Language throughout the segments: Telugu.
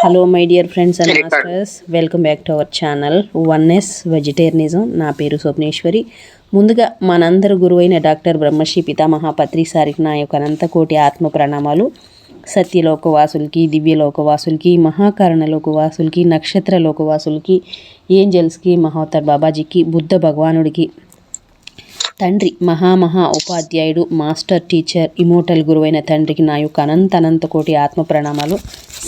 Hello my dear friends and masters, welcome back to our channel oneness vegetarianism. నా పేరు స్వప్నేశ్వరి. ముందుగా మనందరి గురువైన డాక్టర్ బ్రహ్మశ్రీ పితామహ పత్రి సారికి నా యొక్క అనంతకోటి ఆత్మ ప్రణామాలు. సత్యలోకవాసులకి, దివ్యలోకవాసులకి, మహాకారణ లోకవాసులకి, నక్షత్ర లోకవాసులకి, ఏంజల్స్కి, మహోత్తర్ బాబాజీకి, బుద్ధ భగవానుడికి, తండ్రి మహా ఉపాధ్యాయుడు, మాస్టర్ టీచర్, ఇమోటల్ గురువైన తండ్రికి నా యొక్క అనంత కోటి ఆత్మ ప్రణామాలు.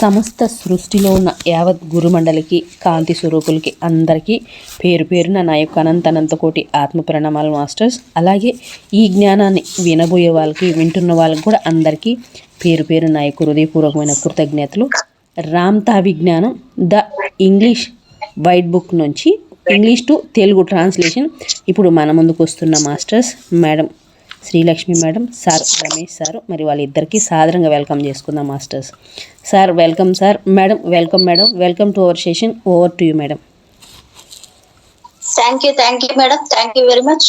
సమస్త సృష్టిలో ఉన్న యావత్ గురుమండలికి, కాంతి స్వరూపులకి అందరికీ పేరు పేరున నా యొక్క అనంత కోటి ఆత్మ ప్రణామాలు మాస్టర్స్. అలాగే ఈ జ్ఞానాన్ని వినబోయే వాళ్ళకి, వింటున్న వాళ్ళకి కూడా అందరికీ పేరు పేరు నా యొక్క హృదయపూర్వకమైన కృతజ్ఞతలు. రామ్తా విజ్ఞానం ద ఇంగ్లీష్ వైట్ బుక్ నుంచి ఇంగ్లీష్ టు తెలుగు ట్రాన్స్లేషన్ ఇప్పుడు మన ముందుకు వస్తున్న masters madam Srilakshmi madam, sir Ramesh sir, మరి వాళ్ళిద్దరికీ సాదరంగా వెల్కమ్ చేసుకుందాం masters. Sir welcome sir. Madam welcome. Madam welcome to our session. Over to you madam. Thank you madam, thank you very much.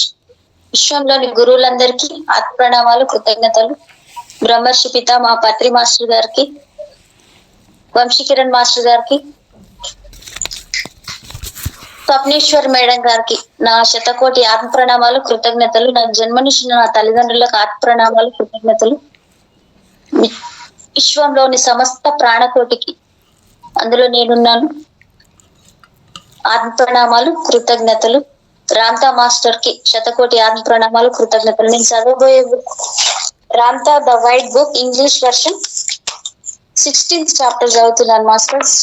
విశ్వంలోని గురువులందరికీ ఆత్మ ప్రణామాలు, కృతజ్ఞతలు. బ్రహ్మర్షి పితామహ పత్రి మాస్టర్ గారికి, వంశీకిరణ్ మాస్టర్ గారికి, స్వప్నేశ్వర్ మేడం గారికి నా శతకోటి ఆత్మ ప్రణామాలు, కృతజ్ఞతలు. నాకు జన్మనిచ్చిన నా తల్లిదండ్రులకు ఆత్మ ప్రణామాలు, కృతజ్ఞతలు. విశ్వంలోని సమస్త ప్రాణకోటికి, అందులో నేనున్నాను, ఆత్మ ప్రణామాలు, కృతజ్ఞతలు. రామ్తా మాస్టర్ కి శతకోటి ఆత్మ ప్రణామాలు, కృతజ్ఞతలు. నేను చదవబోయే book Ramtha the white book English version 16th chapter చదువుతున్నాను మాస్టర్స్.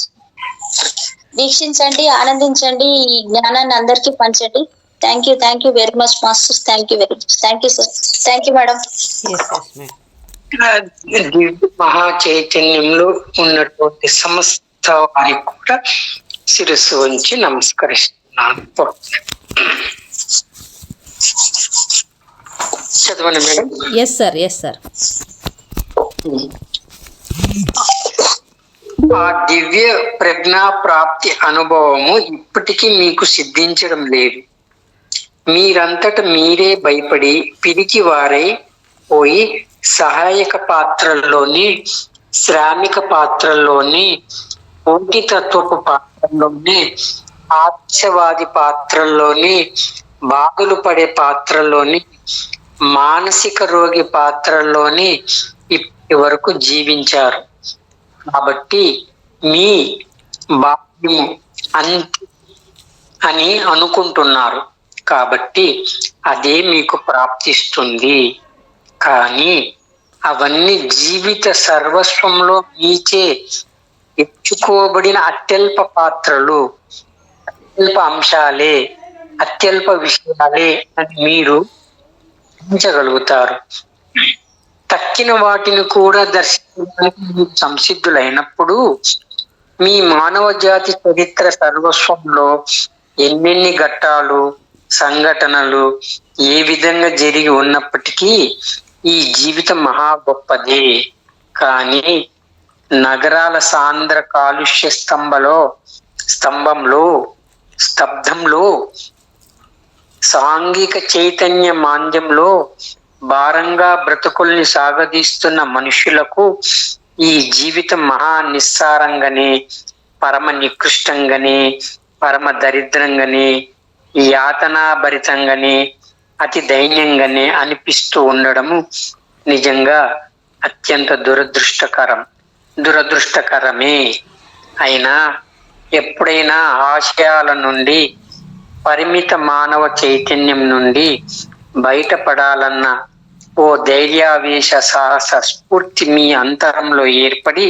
వీక్షించండి, ఆనందించండి, ఈ జ్ఞానాన్ని అందరికీ పంచండి. Thank you very much masters. Thank you very much. Thank you sir. Thank you madam. మహా చైతన్యంలో ఉన్నటువంటి సమస్త వారికి కూడా శిరస్సు ఉంచి నమస్కరిస్తున్నాను. చదవండి మేడం. Yes sir. ఆ దివ్య ప్రజ్ఞా ప్రాప్తి అనుభవము ఇప్పటికీ మీకు సిద్ధించడం లేదు. మీరంతట మీరే భయపడి పిరికి వారై పోయి సహాయక పాత్రల్లోని, శ్రామిక పాత్రల్లోని, పోటీతత్వపు పాత్రల్లోని, ఆదర్శవాది పాత్రల్లోని, బాధలు పడే పాత్రల్లోని, మానసిక రోగి పాత్రల్లోని ఇప్పటి వరకు జీవించారు. కాబట్టి మీ భాగ్యము అంతే అని అనుకుంటున్నారు. కాబట్టి అదే మీకు ప్రాప్తిస్తుంది. కానీ అవన్నీ జీవిత సర్వస్వంలో మీచే ఎచ్చుకోబడిన అత్యల్ప పాత్రలు, అత్యల్ప అంశాలే, అత్యల్ప విషయాలే అని మీరు గ్రహించగలుగుతారు. తక్కిన వాటిని కూడా దర్శించడానికి మీరు సంసిద్ధులైనప్పుడు మీ మానవ జాతి చరిత్ర సర్వస్వంలో ఎన్నెన్ని ఘట్టాలు, సంఘటనలు ఏ విధంగా జరిగి ఉన్నప్పటికీ ఈ జీవితం మహా గొప్పదే. కానీ నగరాల సాంద్ర కాలుష్య స్తబ్దంలో సాంఘిక చైతన్య మాంద్యంలో భారంగా బ్రతుకుల్ని సాగదీస్తున్న మనుషులకు ఈ జీవితం మహా నిస్సారంగానే, పరమ నికృష్టంగానే, పరమ దరిద్రంగానే, యాతనాభరితంగానే, అతి దైన్యంగానే అనిపిస్తూ ఉండడము నిజంగా అత్యంత దురదృష్టకరమే. అయినా ఎప్పుడైనా ఆశయాల నుండి, పరిమిత మానవ చైతన్యం నుండి బయటపడాలన్న ఓ ధైర్యావేశ సాహస స్ఫూర్తి మీ అంతరంలో ఏర్పడి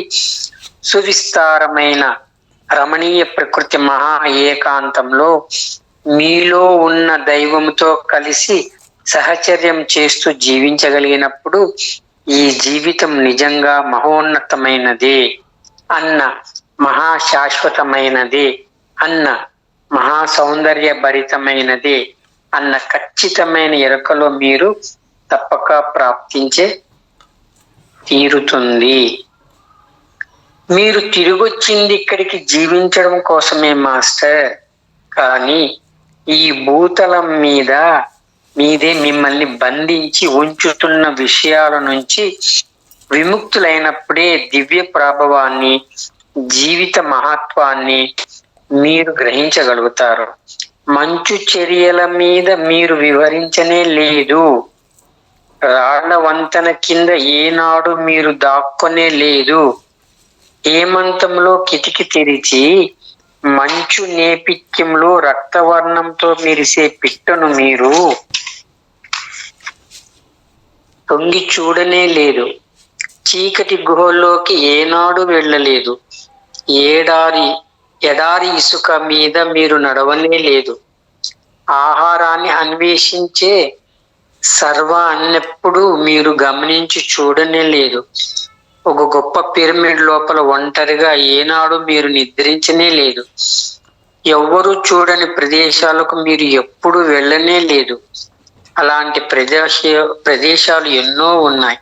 సువిస్తారమైన రమణీయ ప్రకృతి మహా ఏకాంతంలో మీలో ఉన్న దైవంతో కలిసి సహచర్యం చేస్తూ జీవించగలిగినప్పుడు ఈ జీవితం నిజంగా మహోన్నతమైనదే అన్న, మహాశాశ్వతమైనదే అన్న, మహా సౌందర్య భరితమైనదే అన్న ఖచ్చితమైన ఎరుకలో మీరు తప్పక ప్రాప్తించే తీరుతుంది. మీరు తిరిగొచ్చింది ఇక్కడికి జీవించడం కోసమే మాస్టర్. కానీ ఈ భూతలం మీదే మిమ్మల్ని బంధించి ఉంచుతున్న విషయాల నుంచి విముక్తులైనప్పుడే దివ్య ప్రభావాన్ని, జీవిత మహత్వాన్ని మీరు గ్రహించగలుగుతారు. మంచు చర్యల మీద మీరు వివరించనే లేదు. రాళ్ల వంతెన కింద ఏనాడు మీరు దాక్కునే లేదు. హేమంతంలో కిటికీ తెరిచి మంచు నేపథ్యంలో రక్తవర్ణంతో మెరిసే పిట్టను మీరు తొంగి చూడనే లేదు. చీకటి గుహల్లోకి ఏనాడు వెళ్ళలేదు. ఎడారి ఇసుక మీద మీరు నడవనే లేదు. ఆహారాన్ని అన్వేషించే సర్వ అన్నెప్పుడు మీరు గమనించి చూడనే లేదు. ఒక గొప్ప పిరమిడ్ లోపల ఒంటరిగా ఏనాడు మీరు నిద్రించనే లేదు. ఎవ్వరూ చూడని ప్రదేశాలకు మీరు ఎప్పుడు వెళ్ళనే లేదు. అలాంటి ప్రదేశాలు ఎన్నో ఉన్నాయి.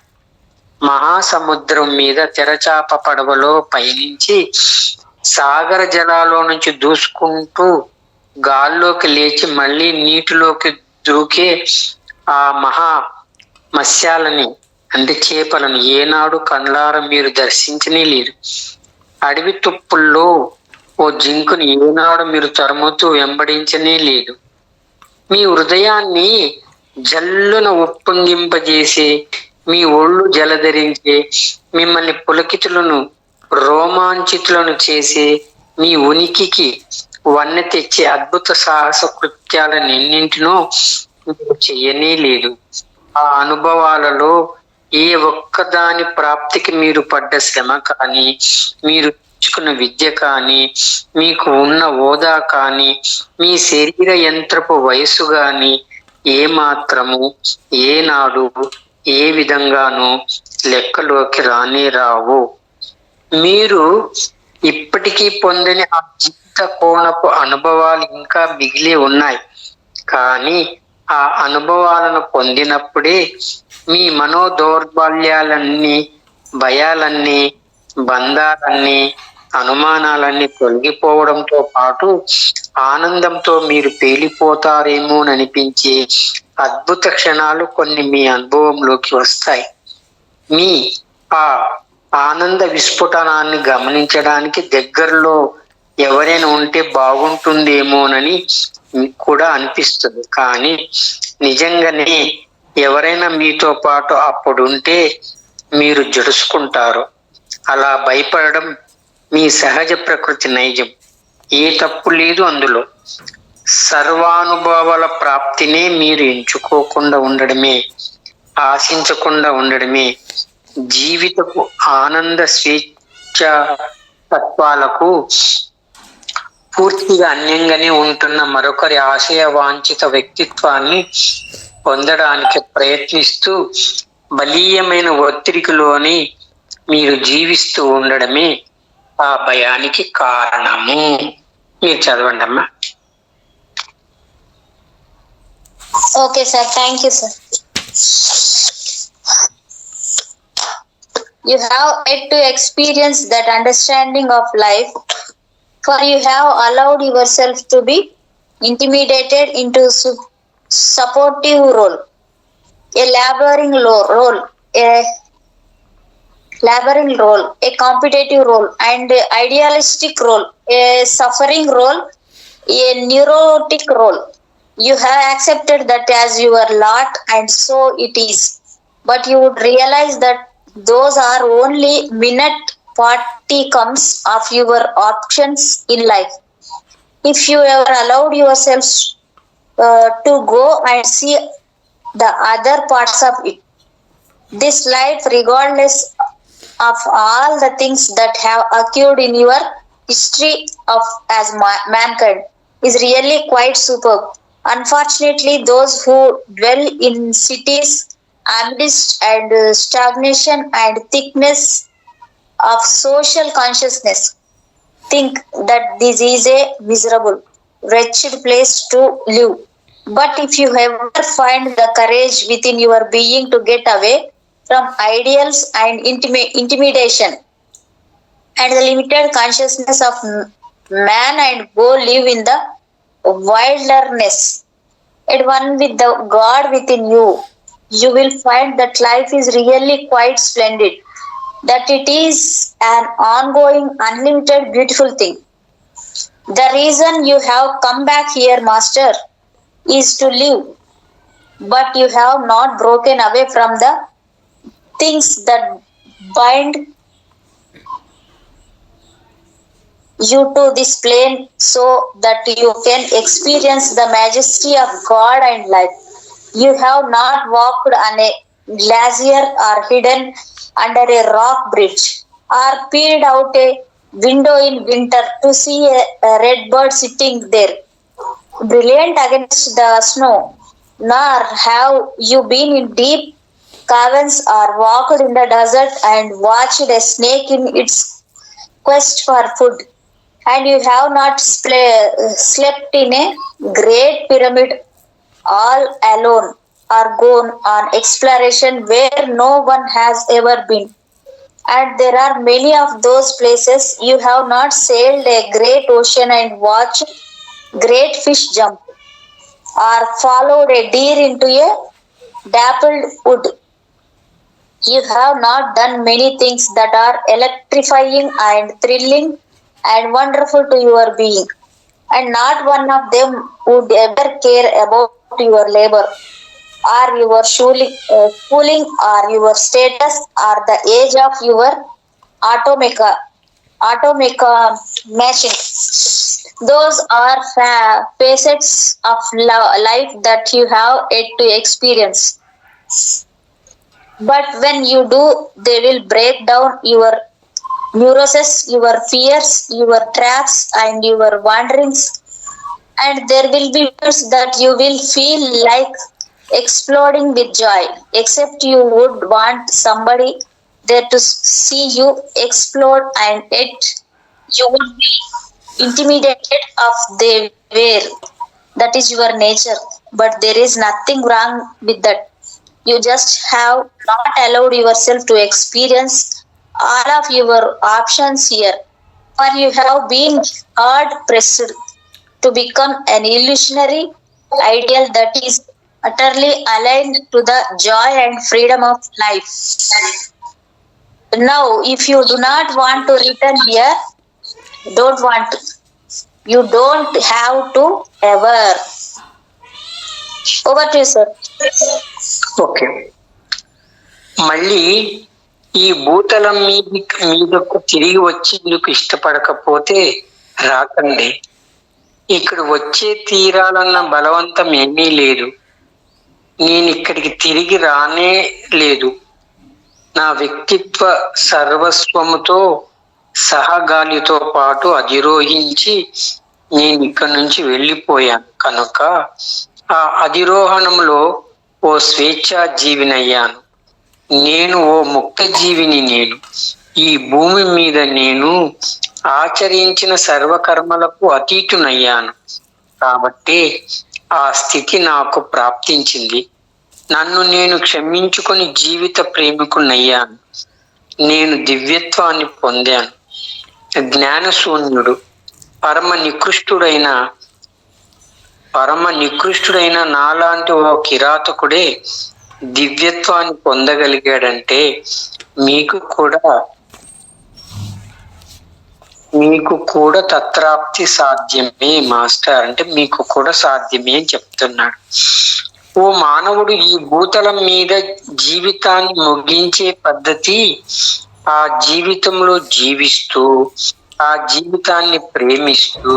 మహాసముద్రం మీద తెరచాప పడవలో పయనించి సాగర జలాల్లో నుంచి దూసుకుంటూ గాల్లోకి లేచి మళ్ళీ నీటిలోకి దూకే ఆ మత్స్యాలని అంటే చేపలను ఏనాడు కళ్ళారా మీరు దర్శించనే లేరు. అడవి తుప్పుల్లో ఓ జింకుని ఏనాడు మీరు తరుముతూ వెంబడించనే లేదు. మీ హృదయాన్ని జల్లున ఉప్పొంగింపజేసి మీ ఒళ్ళు జలధరించి మిమ్మల్ని పులకితులను రోమాంచితులను చేసి మీ ఉనికికి వన్నె తెచ్చే అద్భుత సాహస కృత్యాలన్నింటినో మీరు చెయ్యనే లేదు. ఆ అనుభవాలలో ఏ ఒక్కదాని ప్రాప్తికి మీరు పడ్డ శ్రమ కానీ, మీరు నేర్చుకున్న విద్య కానీ, మీకు ఉన్న హోదా కానీ, మీ శరీర యంత్రపు వయస్సు గాని ఏమాత్రము ఏనాడు ఏ విధంగానూ లెక్కలోకి రానే రావు. మీరు ఇప్పటికీ పొందని ఆ జీవిత కోణపు అనుభవాలు ఇంకా మిగిలి ఉన్నాయి. కానీ ఆ అనుభవాలను పొందినప్పుడే మీ మనోదౌర్బల్యాలన్నీ, భయాలన్నీ, బంధాలన్నీ, అనుమానాలన్నీ తొలగిపోవడంతో పాటు ఆనందంతో మీరు పేలిపోతారేమోననిపించే అద్భుత క్షణాలు కొన్ని మీ అనుభవంలోకి వస్తాయి. మీ ఆ ఆనంద విస్ఫుటనాన్ని గమనించడానికి దగ్గరలో ఎవరైనా ఉంటే బాగుంటుందేమోనని మీకు కూడా అనిపిస్తుంది. కానీ నిజంగానే ఎవరైనా మీతో పాటు అప్పుడుంటే మీరు జడుసుకుంటారు. అలా భయపడడం మీ సహజ ప్రకృతి నైజం. ఏ తప్పు లేదు అందులో. సర్వానుభవాల ప్రాప్తినే మీరు ఎంచుకోకుండా ఉండడమే, ఆశించకుండా ఉండడమే జీవితపు ఆనంద స్వేచ్ఛ తత్వాలకు పూర్తిగా అన్యంగానే ఉంటున్న మరొకరి ఆశయ వాంఛిత వ్యక్తిత్వాన్ని పొందడానికి ప్రయత్నిస్తూ బలీయమైన ఒత్తిడికిలోని మీరు జీవిస్తూ ఉండడమే ఆ భయానికి కారణము. మీరు చదవండి అమ్మా. Okay sir, thank you sir. You have yet to experience that understanding of life, for you have allowed yourself to be intimidated into supportive role, a laboring role, a competitive role, and idealistic role, a suffering role, a neurotic role. You have accepted that as your lot, and so it is. But you would realize that those are only minute particums of your options in life. If you ever allowed yourselves to go and see the other parts of it, this life, regardless of all the things that have occurred in your history of as mankind, is really quite superb. Unfortunately, those who dwell in cities amidst and stagnation and thickness of social consciousness think that this is a miserable, wretched place to live. But if you ever find the courage within your being to get away from ideals and intimidation and the limited consciousness of man and go live in the wilderness at one with the God within you, you will find that life is really quite splendid. that it is an ongoing, unlimited, beautiful thing. The reason you have come back here, Master, is to live, but you have not broken away from the things that bind you to this plane so that you can experience the majesty of God and life. You have not walked on a glacier or hidden under a rock bridge or peered out a window in winter to see a red bird sitting there, brilliant against the snow, nor have you been in deep caverns or walked in the desert and watched a snake in its quest for food. And you have not slept in a great pyramid all alone or gone on exploration where no one has ever been. And there are many of those places. You have not sailed a great ocean and watched great fish jump or followed a deer into a dappled wood. You have not done many things that are electrifying and thrilling and wonderful to your being, and not one of them would ever care about your labor or your schooling or your status or the age of your automeka machine. Those are facets of life that you have yet to experience. But when you do, they will break down your neuroses, your fears, your traps, and your wanderings. And there will be moments that you will feel like exploding with joy, except you would want somebody there to see you explode, and yet you would be intimidated of their were. That is your nature. But there is nothing wrong with that. You just have not allowed yourself to experience all of your options here, for you have been hard pressed to become an illusionary ideal that is utterly aligned to the joy and freedom of life. Now, if you do not want to return here, don't want to. You don't have to ever. Over to you, sir. Okay, మళ్ళీ ఈ భూతలం మీదకు తిరిగి వచ్చేందుకు ఇష్టపడకపోతే రాకండి. ఇక్కడ వచ్చే తీరాలన్న బలవంతం ఏమీ లేదు. నేను ఇక్కడికి తిరిగి రానే లేదు. నా వ్యక్తిత్వ సర్వస్వముతో సహగాలితో పాటు అధిరోహించి నేను ఇక్కడి నుంచి వెళ్ళిపోయాను కనుక ఆ అధిరోహణంలో ఓ స్వేచ్ఛా జీవినయ్యాను. నేను ఓ ముక్త జీవిని. నేను ఈ భూమి మీద నేను ఆచరించిన సర్వకర్మలకు అతీతునయ్యాను. కాబట్టి ఆ స్థితి నాకు ప్రాప్తించింది. నన్ను నేను క్షమించుకొని జీవిత ప్రేమికునయ్యాను. నేను దివ్యత్వాన్ని పొందాను. జ్ఞానశూన్యుడు పరమ నికృష్టుడైన నాలాంటి ఓ కిరాతకుడే దివ్యత్వాన్ని పొందగలిగాడంటే మీకు కూడా తత్రాప్తి సాధ్యమే మాస్టర్, అంటే మీకు కూడా సాధ్యమే అని చెప్తున్నాడు. ఓ మానవుడు ఈ భూతలం మీద జీవితాన్ని ముగించే పద్ధతి ఆ జీవితంలో జీవిస్తూ ఆ జీవితాన్ని ప్రేమిస్తూ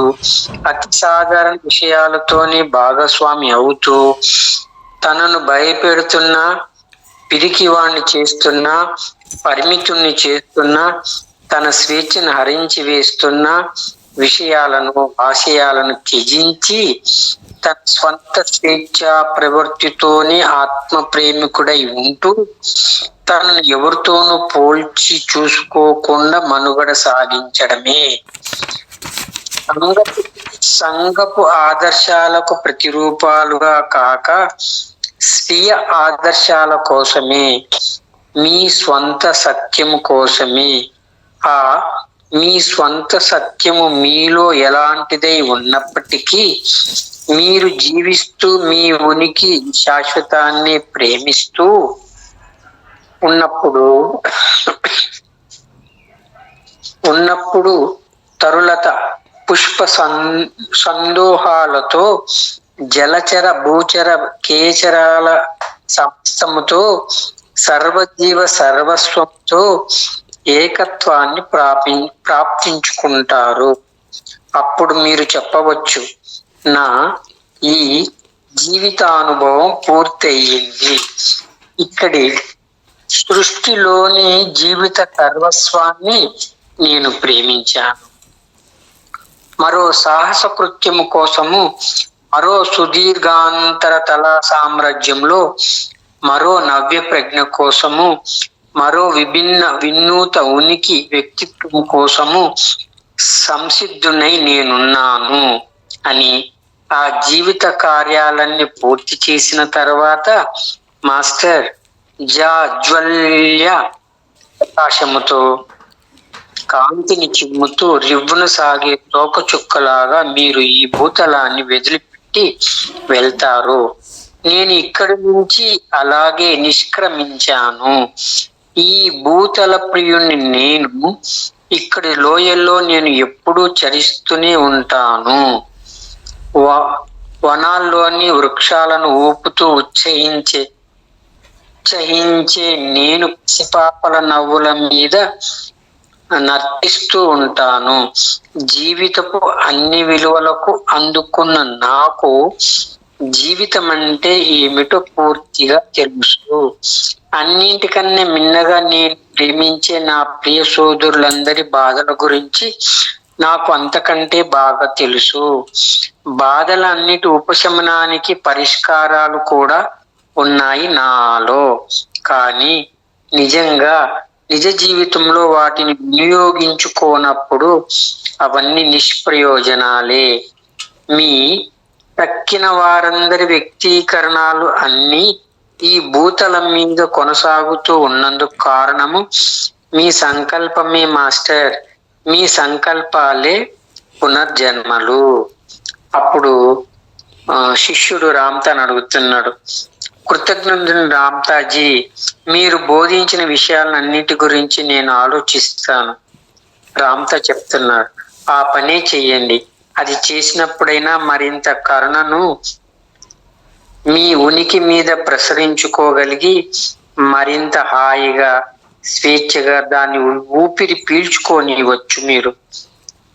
అతి సాధారణ విషయాలతోనే భాగస్వామి అవుతూ తనను భయపెడుతున్నా, పిరికివాణ్ణి చేస్తున్నా, పరిమితుణ్ణి చేస్తున్నా, తన స్వేచ్ఛను హరించి వేస్తున్న విషయాలను ఆశయాలను త్యజించి తన స్వంత స్వేచ్ఛ ప్రవృత్తితోనే ఆత్మ ప్రేమికుడై ఉంటూ తనను ఎవరితోనూ పోల్చి చూసుకోకుండా మనుగడ సాగించడమే. సంఘపు ఆదర్శాలకు ప్రతిరూపాలుగా కాక స్వీయ ఆదర్శాల కోసమే, మీ స్వంత సత్యము కోసమే. ఆ మీ స్వంత సత్యము మీలో ఎలాంటిదై ఉన్నప్పటికీ మీరు జీవిస్తూ మీ ఉనికి శాశ్వతాన్ని ప్రేమిస్తూ ఉన్నప్పుడు ఉన్నప్పుడు తరులత పుష్ప సందోహాలతో జలచర భూచర కేచరాల సమస్తముతో సర్వజీవ సర్వస్వంతో ఏకత్వాన్ని ప్రాప్తించుకుంటారు. అప్పుడు మీరు చెప్పవచ్చు, నా ఈ జీవితానుభవం పూర్తయింది. ఇక్కడి సృష్టిలోని జీవిత సర్వస్వాన్ని నేను ప్రేమించాను. మరో సాహస కృత్యము కోసము, మరో సుదీర్ఘాంతర తల సామ్రాజ్యంలో మరో నవ్య ప్రజ్ఞ కోసము, మరో వినూత ఉనికి వ్యక్తిత్వం కోసము సంసిద్ధునై నేనున్నాను అని ఆ జీవిత కార్యాలన్నీ పూర్తి చేసిన తర్వాత మాస్టర్ జాజ్వల్య ప్రకాశముతో కాంతిని చిమ్ముతూ రివ్వున సాగే తోక చుక్కలాగా మీరు ఈ భూతలాన్ని వదిలిపెట్టి వెళ్తారు. నేను ఇక్కడి నుంచి అలాగే నిష్క్రమించాను. ఈ భూతల ప్రియుణ్ణి నేను. ఇక్కడి లోయల్లో నేను ఎప్పుడూ చరిస్తూనే ఉంటాను. వనాల్లోని వృక్షాలను ఊపుతూ ఉత్సహించే నేను పసిపాపల నవ్వుల మీద నర్తిస్తూ ఉంటాను. జీవితపు అన్ని విలువలకు అందుకున్న నాకు జీవితం అంటే ఏమిటో పూర్తిగా తెలుసు. అన్నింటికన్నా మిన్నగా నేను ప్రేమించే నా ప్రియ సోదరులందరి బాధల గురించి నాకు అంతకంటే బాగా తెలుసు. బాధలన్నిటి ఉపశమనానికి పరిష్కారాలు కూడా ఉన్నాయి నాలో. కానీ నిజ జీవితంలో వాటిని వినియోగించుకోనప్పుడు అవన్నీ నిష్ప్రయోజనాలే. మీ తక్కిన వారందరి వ్యక్తీకరణలు అన్నీ ఈ భూతలం మీద కొనసాగుతూ ఉన్నందుకు కారణము మీ సంకల్పమే మాస్టర్. మీ సంకల్పాలే పునర్జన్మలు. అప్పుడు శిష్యుడు రామ్తాని అడుగుతున్నాడు, కృతజ్ఞుడు రామ్తాజీ, మీరు బోధించిన విషయాలన్నిటి గురించి నేను ఆలోచిస్తాను. రామ్తా చెప్తున్నాడు, ఆ పనే చెయ్యండి. అది చేసినప్పుడైనా మరింత కరుణను మీ ఉనికి మీద ప్రసరించుకోగలిగి మరింత హాయిగా స్వేచ్ఛగా దాన్ని ఊపిరి పీల్చుకోనివచ్చు మీరు.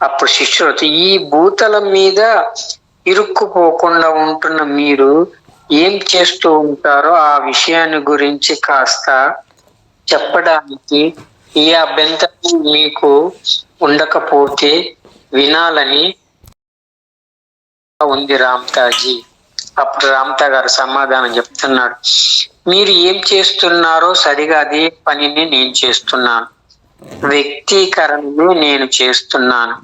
అప్పుడు శిష్యుడు, ఈ భూతలం మీద ఇరుక్కుపోకుండా ఉంటున్న మీరు ఏం చేస్తూ ఉంటారో ఆ విషయాన్ని గురించి కాస్త చెప్పడానికి ఏ అభ్యంతరం మీకు ఉండకపోతే వినాలని ఉంది రామ్తాజీ. అప్పుడు రామ్తా గారు సమాధానం చెప్తున్నాడు, మీరు ఏం చేస్తున్నారో సరిగా అదే పనిని నేను చేస్తున్నాను. వ్యక్తీకరణను నేను చేస్తున్నాను.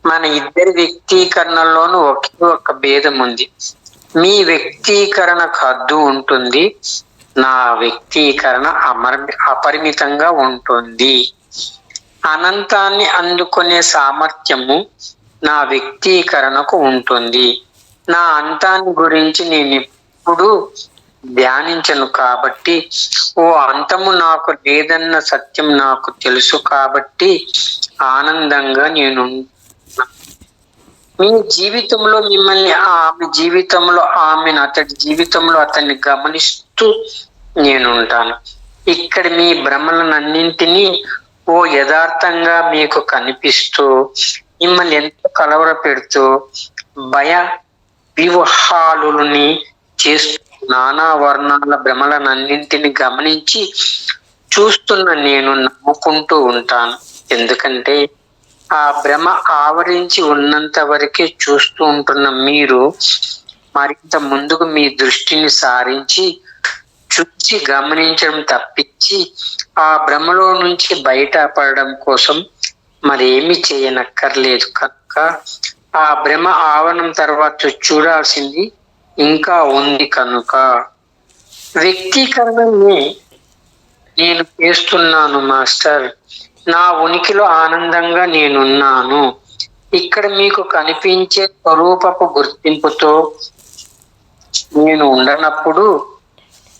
మన ఇద్దరి వ్యక్తీకరణలోనూ ఒకే ఒక భేదం ఉంది. మీ వ్యక్తీకరణకు హద్దు ఉంటుంది, నా వ్యక్తీకరణ అపరిమితంగా ఉంటుంది. అనంతాన్ని అందుకునే సామర్థ్యము నా వ్యక్తీకరణకు ఉంటుంది. నా అంతాన్ని గురించి నేను ఎప్పుడు ధ్యానించను కాబట్టి, ఓ అంతము నాకు లేదన్న సత్యం నాకు తెలుసు కాబట్టి ఆనందంగా నేను మీ జీవితంలో మిమ్మల్ని, ఆమె జీవితంలో ఆమెను, అతడి జీవితంలో అతన్ని గమనిస్తూ నేనుంటాను. ఇక్కడ మీ భ్రమలన్నింటినీ ఓ యథార్థంగా మీకు కనిపిస్తూ మిమ్మల్ని ఎంతో కలవర పెడుతూ భయ వివహాలుని చేస్తూ నానా వర్ణాల భ్రమలన్నింటిని గమనించి చూస్తున్న నేను నమ్ముకుంటూ ఉంటాను. ఎందుకంటే ఆ భ్రమ ఆవరించి ఉన్నంత వరకే చూస్తూ ఉంటున్న మీరు మరింత ముందుకు మీ దృష్టిని సారించి చూసి గమనించడం తప్పించి ఆ భ్రమలో నుంచి బయటపడడం కోసం మరేమి చేయనక్కర్లేదు. కనుక ఆ భ్రమ ఆవరణం తర్వాత చూడాల్సింది ఇంకా ఉంది. కనుక వ్యక్తీకరణని నేను చేస్తున్నాను మాస్టర్. నా ఉనికిలో ఆనందంగా నేనున్నాను. ఇక్కడ మీకు కనిపించే స్వరూపపు గుర్తింపుతో నేను ఉండనప్పుడు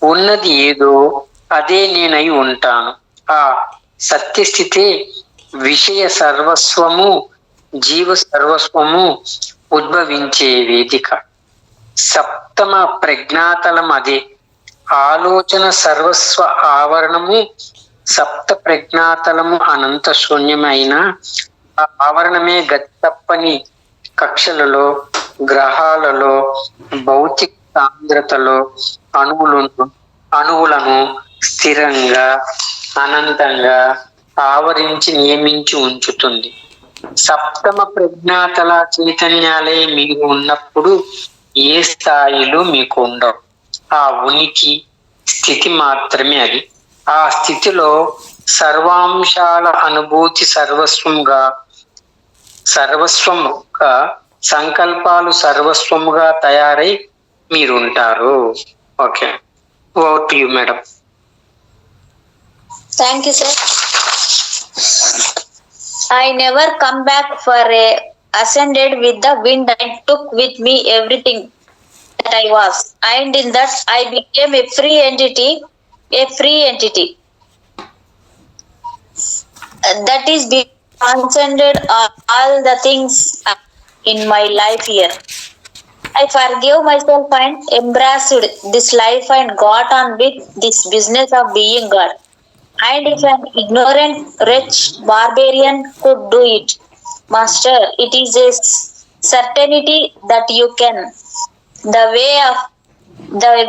ఉన్నది ఏదో అదే నేనై ఉంటాను. ఆ సత్యస్థితి విషయ సర్వస్వము, జీవ సర్వస్వము ఉద్భవించే వేదిక. సప్తమ ప్రజ్ఞాతలం అదే. ఆలోచన సర్వస్వ ఆవరణము. సప్త ప్రజ్ఞాతలము అనంత శూన్యమైన ఆ ఆవరణమే గతి తప్పని కక్షలలో, గ్రహాలలో, భౌతిక సాంద్రతలో అణువులను స్థిరంగా, అనంతంగా ఆవరించి నియమించి ఉంచుతుంది. సప్తమ ప్రజ్ఞాతల చైతన్యాలే మీరు ఉన్నప్పుడు ఏ స్థాయిలో మీకు ఉండవు. ఆ ఉనికి స్థితి మాత్రమే అది. ఆ స్థితిలో సర్వాంశాల అనుభూతి సర్వస్వముగా సంకల్పాలు సర్వస్వముగా తయారై మీరుంటారు. Okay, over to you madam. Thank you, sir. I never come back for a ascended with the wind and took with me everything that I was, and in that I became a free entity. That is being transcended all the things in my life here. I forgave myself and embraced this life and got on with this business of being God. And if an ignorant, wretch, barbarian could do it, Master, it is a certainty that you can. The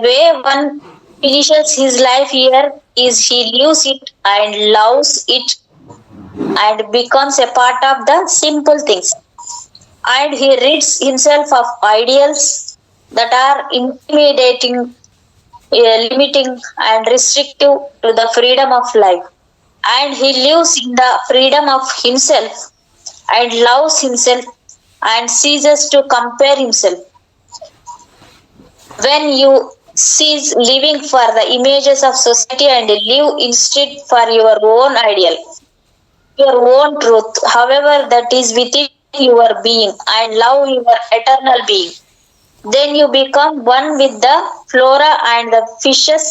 way one finishes his life here is he lives it and loves it and becomes a part of the simple things. And he rids himself of ideals that are intimidating, limiting and restrictive to the freedom of life. And he lives in the freedom of himself and loves himself and ceases to compare himself. When you cease living for the images of society and live instead for your own ideal, your own truth, however that is within your being, and love your eternal being, then you become one with the flora and the fishes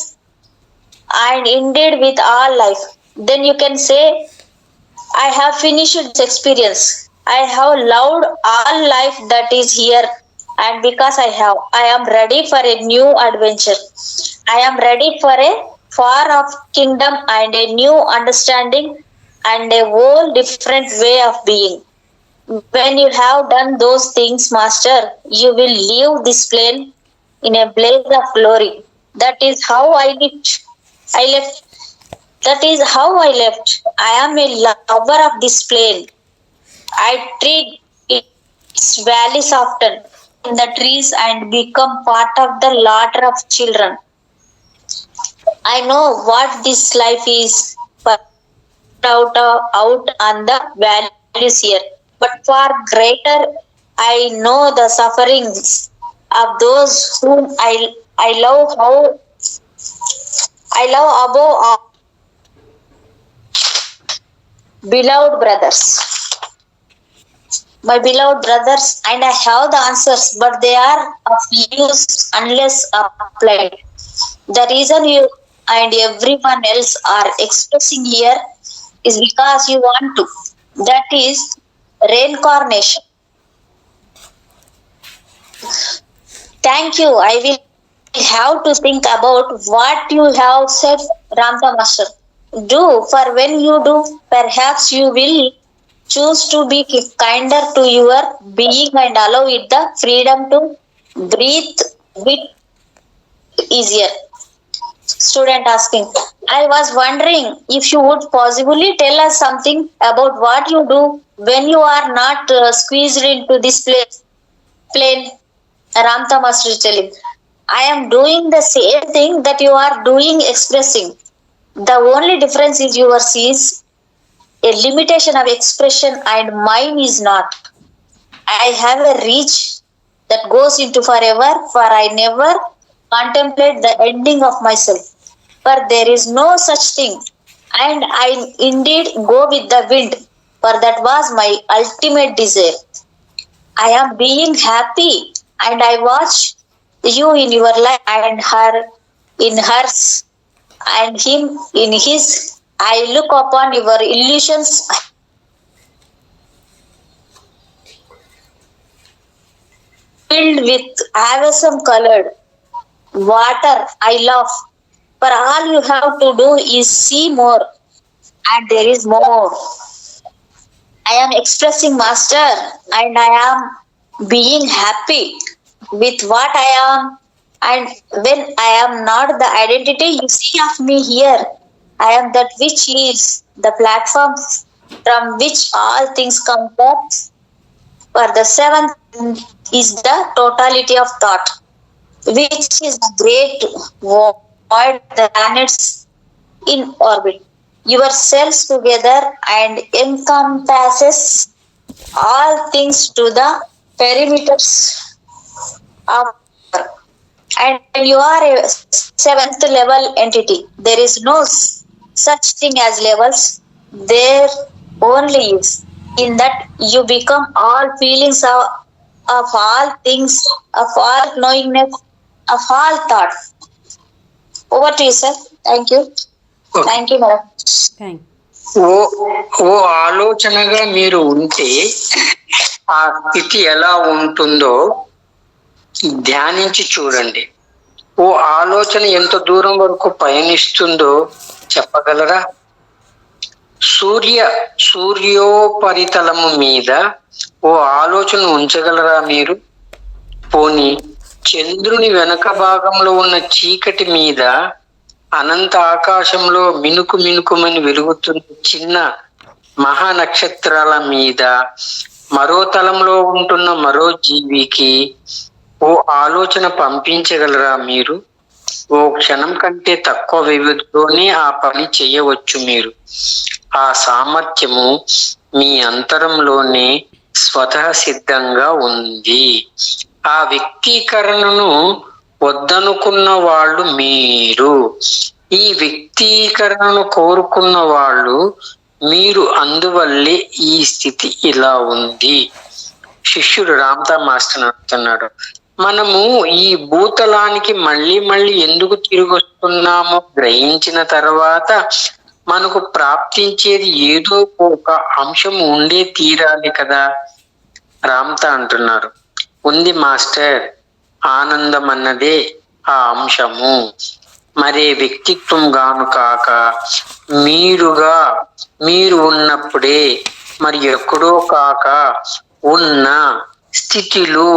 and indeed with all life. Then you can say, I have finished this experience. I have loved all life that is here, and because I am ready for a new adventure. I am ready for a far off kingdom and a new understanding and a whole different way of being. When you have done those things, Master, you will leave this plane in a blaze of glory. That is how I left. That is how I left. I am a lover of this plane. I treat its valleys often in the trees and become part of the laughter of children. I know what this life is out on the valleys here, but far greater I know the sufferings of those whom I love above all. Beloved brothers, my beloved brothers, and I have the answers, but they are of use unless applied. The reason you and everyone else are expressing here is because you want to. That is reincarnation. Thank you. I will have to think about what you have said, Ramta Master. Do, for when you do, perhaps you will choose to be kinder to your being and allow it the freedom to breathe bit easier. Student asking, I was wondering if you would possibly tell us something about what you do when you are not squeezed into this plane. Ramta Master is telling, I am doing the same thing that you are doing, expressing. The only difference is yours is a limitation of expression and mine is not. I have a reach that goes into forever, for I never contemplate the ending of myself. For there is no such thing, and I indeed go with the wind, for that was my ultimate desire. I am being happy, and I watch you in your life and her in hers and him in his. I look upon your illusions with awesome colored water. I love. For all you have to do is see more, and there is more. I am expressing master, and I am being happy with what I am. And when I am not the identity you see of me here, I am that which is the platform from which all things come forth. For the seventh is the totality of thought, which is the great void, the planets in orbit. Yourselves together and encompasses all things to the perimeters of, and you are a seventh level entity. There is no such thing as levels. There only is. In that you become all feelings of all things, of all knowingness, of all thought. Over to you, sir. Thank you. Okay. Thank you, madam. Thank ఓ ఓ ఆలోచనగా మీరు ఉంటే ఆ స్థితి ఎలా ఉంటుందో ధ్యానించి చూడండి. ఓ ఆలోచన ఎంత దూరం వరకు పయనిస్తుందో చెప్పగలరా? సూర్యోపరితలము మీద ఓ ఆలోచన ఉంచగలరా మీరు? పోనీ చంద్రుని వెనక భాగంలో ఉన్న చీకటి మీద, అనంత ఆకాశంలో మినుకు మినుకుమని వెలుగుతున్న చిన్న మహా నక్షత్రాల మీద, మరో తలంలో ఉంటున్న మరో జీవికి ఓ ఆలోచన పంపించగలరా మీరు? ఓ క్షణం కంటే తక్కువ వ్యవధిలోనే ఆ పని చేయవచ్చు మీరు. ఆ సామర్థ్యము మీ అంతరంలోనే స్వతః సిద్ధంగా ఉంది. ఆ వ్యక్తీకరణను వద్దనుకున్న వాళ్ళు మీరు. ఈ వ్యక్తీకరణను కోరుకున్న వాళ్ళు మీరు. అందువల్లే ఈ స్థితి ఇలా ఉంది. శిష్యుడు రామ్తా మాస్టర్ అంటున్నాడు, మనము ఈ భూతలానికి మళ్ళీ మళ్ళీ ఎందుకు తిరిగి వస్తున్నామో గ్రహించిన తర్వాత మనకు ప్రాప్తించేది ఏదో ఒక అంశం ఉండే తీరాలి కదా. రామ్తా అంటున్నారు, ఉంది మాస్టర్, ఆనందం అన్నదే ఆ అంశము. మరే వ్యక్తిత్వం గాను కాక మీరుగా మీరు ఉన్నప్పుడే, మరి ఎక్కడో కాక ఉన్న స్థితిలో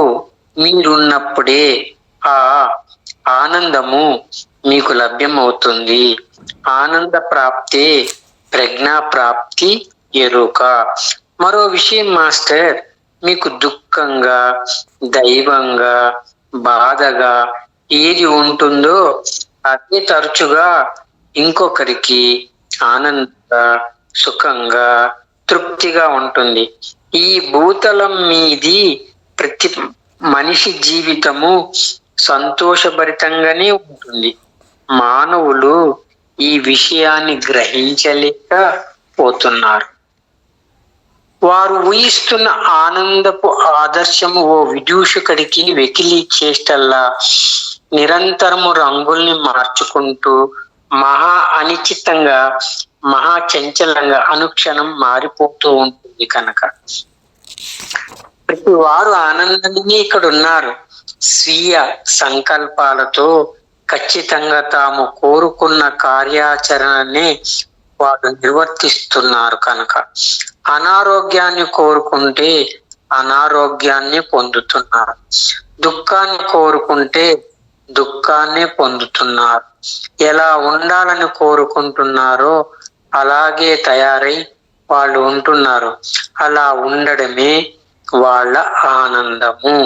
మీరున్నప్పుడే ఆ ఆనందము మీకు లభ్యమవుతుంది. ఆనంద ప్రాప్తే ప్రజ్ఞా ప్రాప్తి ఎరుక. మరో విషయం మాస్టర్, మీకు దుఃఖంగా, దైవంగా, బాధగా ఏది ఉంటుందో అదే తరచుగా ఇంకొకరికి ఆనందంగా, సుఖంగా, తృప్తిగా ఉంటుంది. ఈ భూతలం మీది ప్రతి మనిషి జీవితము సంతోషభరితంగానే ఉంటుంది. మానవులు ఈ విషయాన్ని గ్రహించలేకపోతున్నారు. వారు ఊహిస్తున్న ఆనందపు ఆదర్శము ఓ విదూషకుడికి వెకిలి చేష్టల్లా నిరంతరము రంగుల్ని మార్చుకుంటూ మహా అనిశ్చితంగా, మహా చంచలంగా అనుక్షణం మారిపోతూ ఉంటుంది కనుక ప్రతి వారు ఆనందాన్ని ఇక్కడ ఉన్నారు. స్వీయ సంకల్పాలతో ఖచ్చితంగా తాము కోరుకున్న కార్యాచరణనే వారు నిర్వర్తిస్తున్నారు కనుక అనారోగ్యాన్ని కోరుకుంటే అనారోగ్యాన్ని పొందుతున్నారు, దుఃఖాన్ని కోరుకుంటే దుఃఖాన్ని పొందుతున్నారు. ఎలా ఉండాలని కోరుకుంటున్నారో అలాగే తయారై వాళ్ళు ఉంటున్నారు. అలా ఉండడమే వాళ్ళ ఆనందము.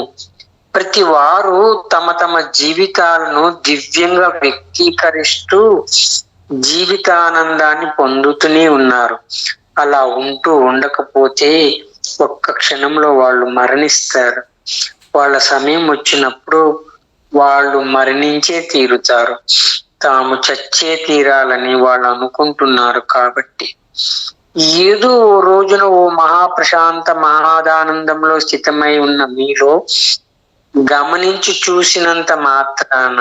ప్రతి వారు తమ తమ జీవితాలను దివ్యంగా వ్యక్తీకరిస్తూ జీవితానందాన్ని పొందుతూనే ఉన్నారు. అలా ఉంటూ ఉండకపోతే ఒక్క క్షణంలో వాళ్ళు మరణిస్తారు. వాళ్ళ సమయం వచ్చినప్పుడు వాళ్ళు మరణించే తీరుతారు. తాము చచ్చే తీరాలని వాళ్ళు అనుకుంటున్నారు. కాబట్టి ఏదో ఓ రోజున ఓ మహాప్రశాంత మహాదానందంలో స్థితమై ఉన్న మీలో గమనించి చూసినంత మాత్రాన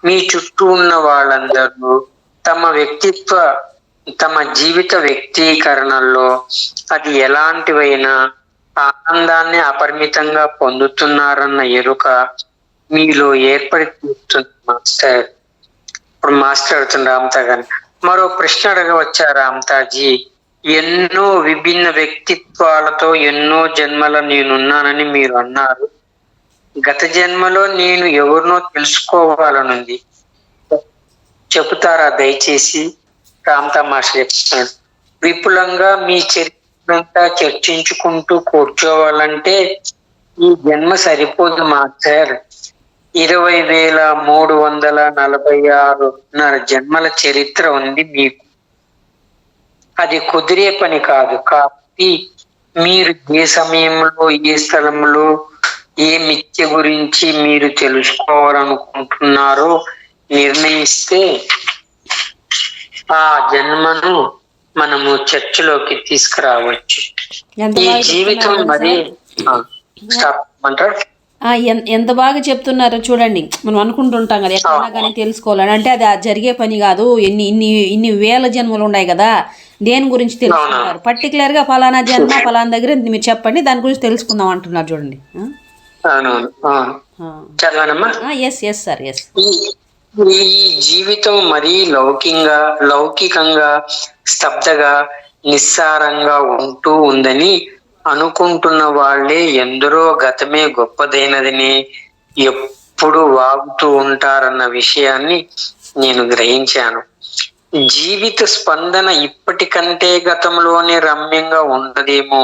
మీ చుట్టూ ఉన్న వాళ్ళందరూ తమ జీవిత వ్యక్తీకరణల్లో అది ఎలాంటివైనా ఆనందాన్ని అపరిమితంగా పొందుతున్నారన్న ఎరుక మీలో ఏర్పడి కూర్చుంది మాస్టర్. ఇప్పుడు మాస్టర్ అడుగుతున్న రామ్తా గారిని మరో ప్రశ్న అడగవచ్చా రామ్తాజీ? ఎన్నో విభిన్న వ్యక్తిత్వాలతో ఎన్నో జన్మల నేనున్నానని మీరు అన్నారు. గత జన్మలో నేను ఎవరినో తెలుసుకోవాలనుంది, చెబుతారా దయచేసి? రామ్తా మాస్టర్ చెప్తున్నాడు. విపులంగా మీ చరిత్రంతా చర్చించుకుంటూ కూర్చోవాలంటే ఈ జన్మ సరిపోదు మాస్టర్. 20,346 జన్మల చరిత్ర ఉంది మీకు. అది కుదిరే పని కాదు. కాబట్టి మీరు ఏ సమయంలో ఏ స్థలంలో ఏ మిథ్య గురించి మీరు తెలుసుకోవాలనుకుంటున్నారో నిర్ణయిస్తే ఆ జన్మను మనము చర్చలోకి తీసుకురావచ్చు. ఈ జీవితం మరి స్టాప్ అంటారు. ఎంత బాగా చెప్తున్నారో చూడండి. మనం అనుకుంటుంటాం కదా ఎక్కడైనా కానీ తెలుసుకోవాలని, అంటే అది జరిగే పని కాదు. ఇన్ని వేల జన్మలు ఉన్నాయి కదా, దేని గురించి తెలుసుకుంటారు? పర్టికులర్ గా ఫలానా జన్మ ఫలానా దగ్గర మీరు చెప్పండి, దాని గురించి తెలుసుకుందాం అంటున్నారు చూడండి. Yes sir, yes. ఈ జీవితం మరీ లౌకికంగా స్తబ్దగా నిస్సారంగా ఉంటూ ఉందని అనుకుంటున్న వాళ్ళే ఎందరో గతమే గొప్పదైనదని ఎప్పుడు వాగుతూ ఉంటారన్న విషయాన్ని నేను గ్రహించాను. జీవిత స్పందన ఇప్పటికంటే గతంలోనే రమ్యంగా ఉండదేమో.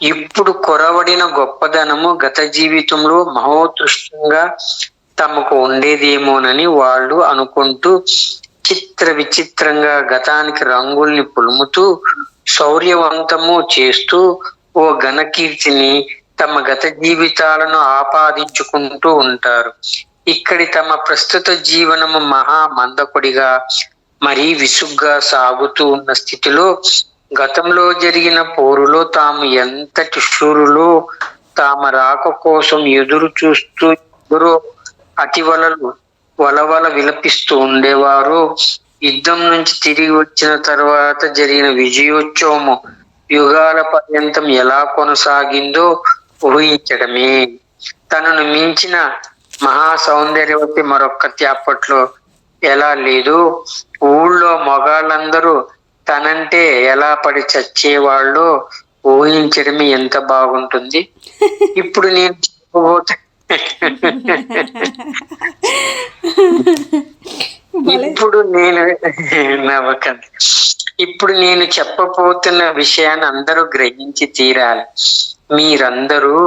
ఇప్పుడు కొరవడిన గొప్పదనము గత జీవితంలో మహోత్కృష్టంగా తమకు ఉండేదేమోనని వాళ్ళు అనుకుంటూ చిత్ర విచిత్రంగా గతానికి రంగుల్ని పులుముతూ శౌర్యవంతము చేస్తూ ఓ ఘనకీర్తిని తమ గత జీవితాలను ఆపాదించుకుంటూ ఉంటారు. ఇక్కడి తమ ప్రస్తుత జీవనము మహా మందకొడిగా మరీ విసుగ్గా సాగుతూ ఉన్న స్థితిలో గతంలో జరిగిన పోరులో తాము ఎంతటి శూరులో తామ రాక కోసం ఎదురు చూస్తూ ఎదురో వలవల విలపిస్తూ ఉండేవారు. యుద్ధం నుంచి తిరిగి వచ్చిన తర్వాత జరిగిన విజయోత్సవము యుగాల పర్యంతం ఎలా కొనసాగిందో ఊహించడమే. తనను మించిన మహా సౌందర్యవతి మరొక్కటి అప్పట్లో ఎలా లేదు. ఊళ్ళో మగాళ్ళందరూ తనంటే ఎలా పడి చచ్చేవాళ్ళో ఊహించడమే ఎంత బాగుంటుంది. ఇప్పుడు నేను చెప్పబోతే ఇప్పుడు నేను చెప్పబోతున్న విషయాన్ని అందరూ గ్రహించి తీరాలి. మీరందరూ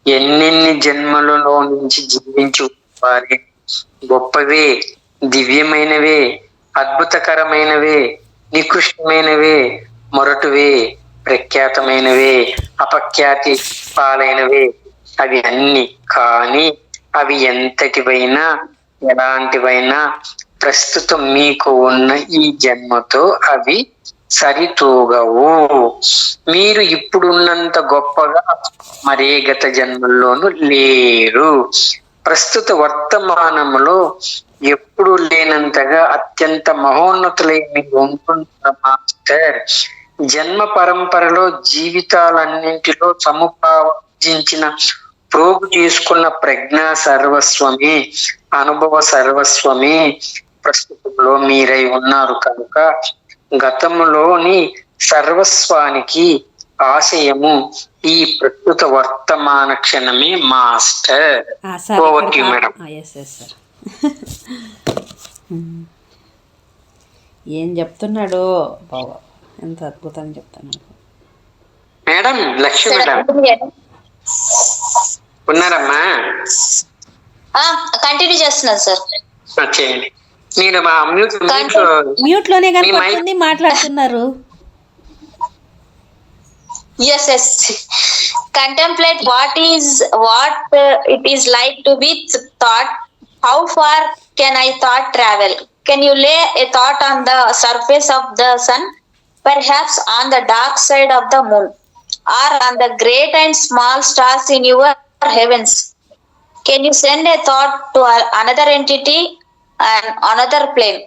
ఎన్నెన్ని జన్మలలో నుంచి జీవించు వారే, గొప్పవే, దివ్యమైనవే, అద్భుతకరమైనవే, నికృష్టమైనవే, మొరటువే, ప్రఖ్యాతమైనవే, అపఖ్యాతి పాలైనవే అవి అన్ని. కానీ అవి ఎంతటివైనా ఎలాంటివైనా ప్రస్తుతం మీకు ఉన్న ఈ జన్మతో అవి సరితూగవు. మీరు ఇప్పుడున్నంత గొప్పగా మరే గత జన్మల్లోనూ లేరు. ప్రస్తుత వర్తమానంలో ఎప్పుడు లేనంతగా అత్యంత మహోన్నతులై మీరు ఉంటున్నారు మాస్టర్. జన్మ పరంపరలో జీవితాలన్నింటిలో సముపార్జించిన ప్రోగు చేసుకున్న ప్రజ్ఞ సర్వస్వమే, అనుభవ సర్వస్వమే ప్రస్తుతంలో మీరై ఉన్నారు. కనుక గతంలోని సర్వస్వానికి ఆశయము ఈ ప్రస్తుత వర్తమాన క్షణమే మాస్టర్. మేడం. ఏం చెప్తున్నాడు బాబా, ఎంత అద్భుతంగా చెప్తున్నాడు మేడం. లక్ష్మి మేడం ఉన్నారమ్మా? కంటిన్యూ చేస్తున్నాను సార్. చేయండి. మీరు మా మ్యూట్ లోనే కనపడుతుంది, మాట్లాడుతున్నారు. Yes. Contemplate what it is like to be thought. How far can I thought travel? Can you lay a thought on the surface of the sun, perhaps on the dark side of the moon, or on the great and small stars in your heavens? Can you send a thought to another entity and another plane?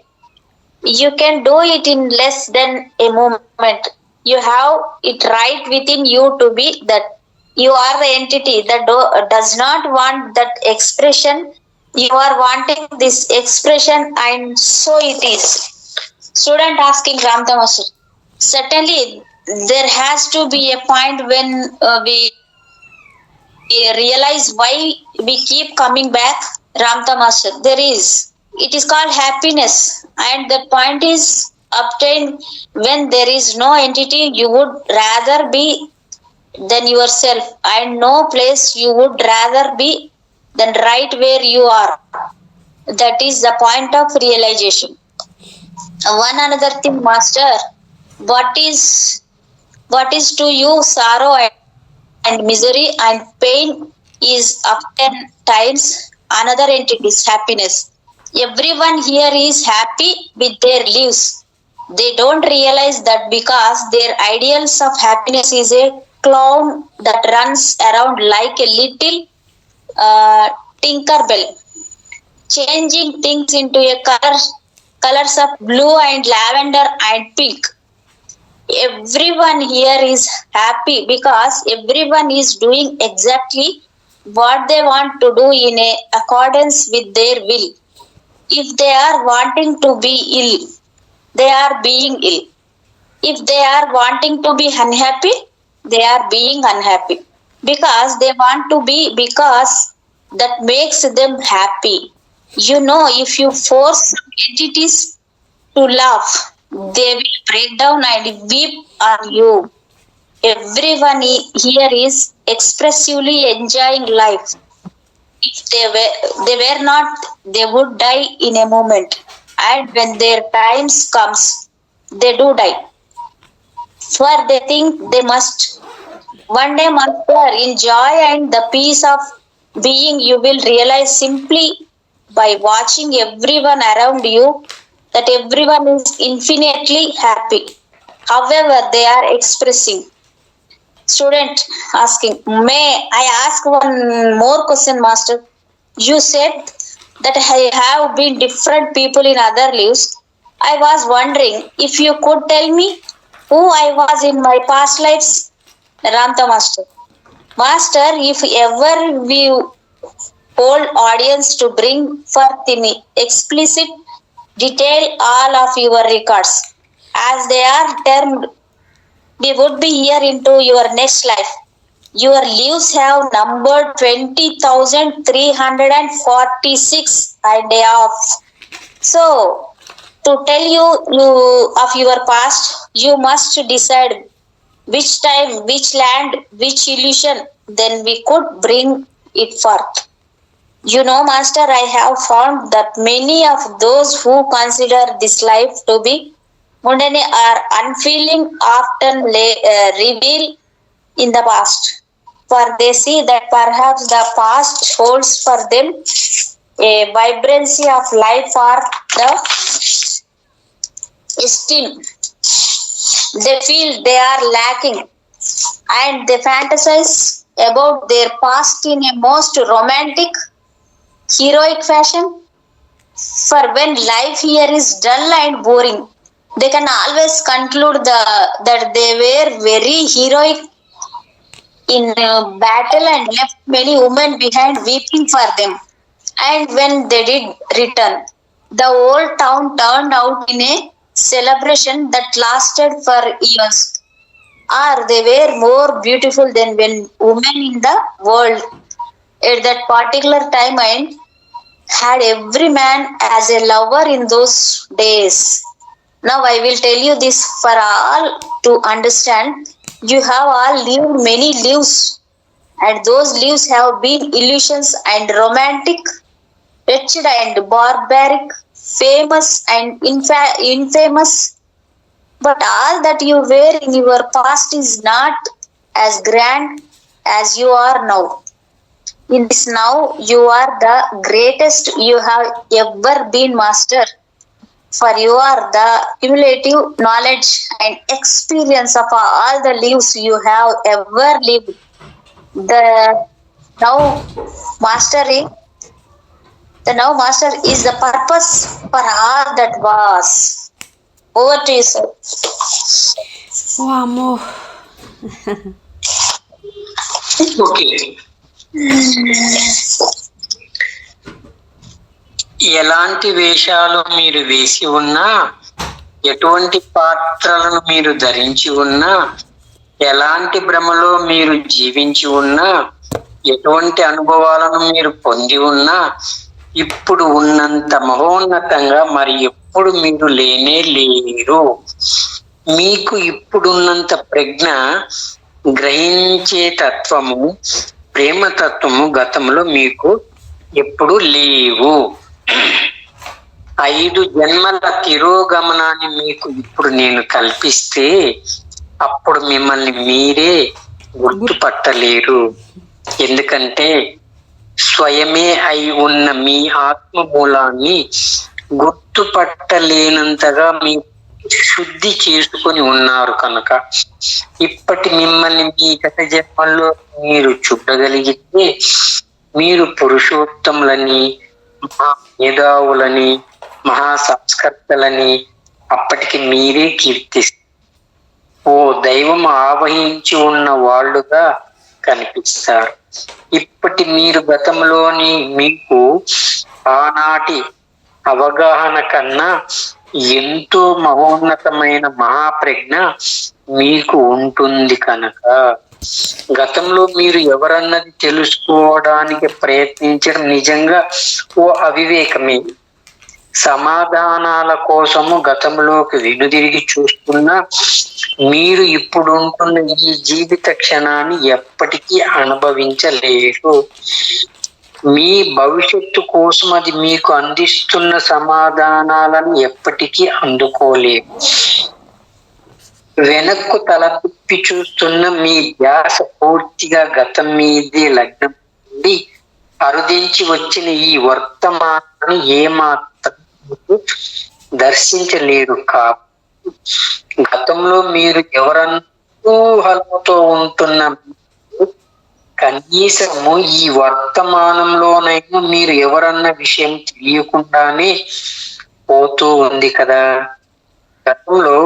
You can do it in less than a moment. You have it right within you to be that you are the entity that does not want that expression. You are wanting this expression, and so it is. Student asking Ramta Master. Certainly, there has to be a point when we realize why we keep coming back. Ramta Master, there is. It is called happiness, and the point is obtained when there is no entity you would rather be than yourself, and no place you would rather be than right where you are. That is the point of realization. One another thing, Master, what is to you sorrow and misery and pain is often times another entity's happiness. Everyone here is happy with their lives. They don't realize that because their ideals of happiness is a clown that runs around like a little uh, Tinkerbell, changing things into a colors of blue and lavender and pink. Everyone here is happy because everyone is doing exactly what they want to do in a accordance with their will. If they are wanting to be ill, they are being ill. If they are wanting to be unhappy, they are being unhappy because they want to be, because that makes them happy. You know, if you force some entities to laugh, they will break down and weep on you. Everyone here is expressively enjoying life. If they were not, they would die in a moment. And when their times comes, they do die. For they think they must. One day, Master, in joy and the peace of being, you will realize simply by watching everyone around you that everyone is infinitely happy. However, they are expressing. Student asking, may I ask one more question, Master? You said that I have been different people in other lives. I was wondering if you could tell me who I was in my past lives. Ramta Master. Master, if ever we hold audience to bring forth in explicit detail all of your records, as they are termed, we would be here into your next life. Your lives have numbered 20,346 and a half. So, to tell you of your past, you must decide which time, which land, which illusion, then we could bring it forth. You know, Master, I have found that many of those who consider this life to be mundane or unfeeling often reveal in the past. For they see that perhaps the past holds for them a vibrancy of life or the esteem they feel they are lacking, and they fantasize about their past in a most romantic, heroic fashion. For when life here is dull and boring, they can always conclude that they were very heroic in battle and left many women behind weeping for them. And when they did return, the whole town turned out in a celebration that lasted for years. Or they were more beautiful than when women in the world at that particular time and had every man as a lover in those days. Now I will tell you this for all to understand. You have all lived many lives, and those lives have been illusions and romantic, wretched and barbaric, famous and infamous. But all that you were in your past is not as grand as you are now. In this now, you are the greatest you have ever been, Master. For you are the cumulative knowledge and experience of all the lives you have ever lived. The now mastery, the now master is the purpose for all that was. Over to you sir. అమ్మో. ఓకే, ఎలాంటి వేషాలు మీరు వేసి ఉన్నా, ఎటువంటి పాత్రలను మీరు ధరించి ఉన్నా, ఎలాంటి భ్రమలో మీరు జీవించి ఉన్నా, ఎటువంటి అనుభవాలను మీరు పొంది ఉన్నా, ఇప్పుడు ఉన్నంత మహోన్నతంగా మరి ఎప్పుడు మీరు లేనే లేరు. మీకు ఇప్పుడున్నంత ప్రజ్ఞ, గ్రహించే తత్వము, ప్రేమతత్వము గతంలో మీకు ఎప్పుడు లేవు. 5 జన్మల తిరోగమనాన్ని మీకు ఇప్పుడు నేను కల్పిస్తే అప్పుడు మిమ్మల్ని మీరే గుర్తుపట్టలేరు. ఎందుకంటే స్వయమే అయి ఉన్న మీ ఆత్మ మూలాన్ని గుర్తుపట్టలేనంతగా మీ శుద్ధి చేసుకొని ఉన్నారు కనుక ఇప్పటి మిమ్మల్ని మీ గత జన్మల్లో మీరు చూడగలిగితే మీరు పురుషోత్తములని, మహా మేధావులని, మహా సంస్కర్తలని అప్పటికి మీరే కీర్తిస్తారు. ఓ దైవం ఆవహించి ఉన్న వాళ్ళుగా కనిపిస్తారు. ఇప్పటి మీరు గతంలోని మీకు ఆనాటి అవగాహన కన్నా ఎంతో మహోన్నతమైన మహాప్రజ్ఞ మీకు ఉంటుంది కనుక గతంలో మీరు ఎవరన్నది తెలుసుకోవడానికి ప్రయత్నించడం నిజంగా ఓ అవివేకమే. సమాధానాల కోసము గతంలోకి వెనుదిరిగి చూస్తున్నా మీరు ఇప్పుడు ఉంటున్న ఈ జీవిత క్షణాన్ని ఎప్పటికీ అనుభవించలేరు. మీ భవిష్యత్తు కోసం అది మీకు అందిస్తున్న సమాధానాలను ఎప్పటికీ అందుకోలేరు. వెనక్కు తల తిప్పి చూస్తున్న మీ ధ్యాస పూర్తిగా గతం మీదే లగ్నం ఉండి అరుదించి వచ్చిన ఈ వర్తమానాన్ని ఏమాత్రం దర్శించలేరు. కాబట్టి గతంలో మీరు ఎవరూహలతో ఉంటున్న కనీసము ఈ వర్తమానంలోనైనా మీరు ఎవరన్న విషయం తెలియకుండానే పోతూ ఉంది కదా. గతంలో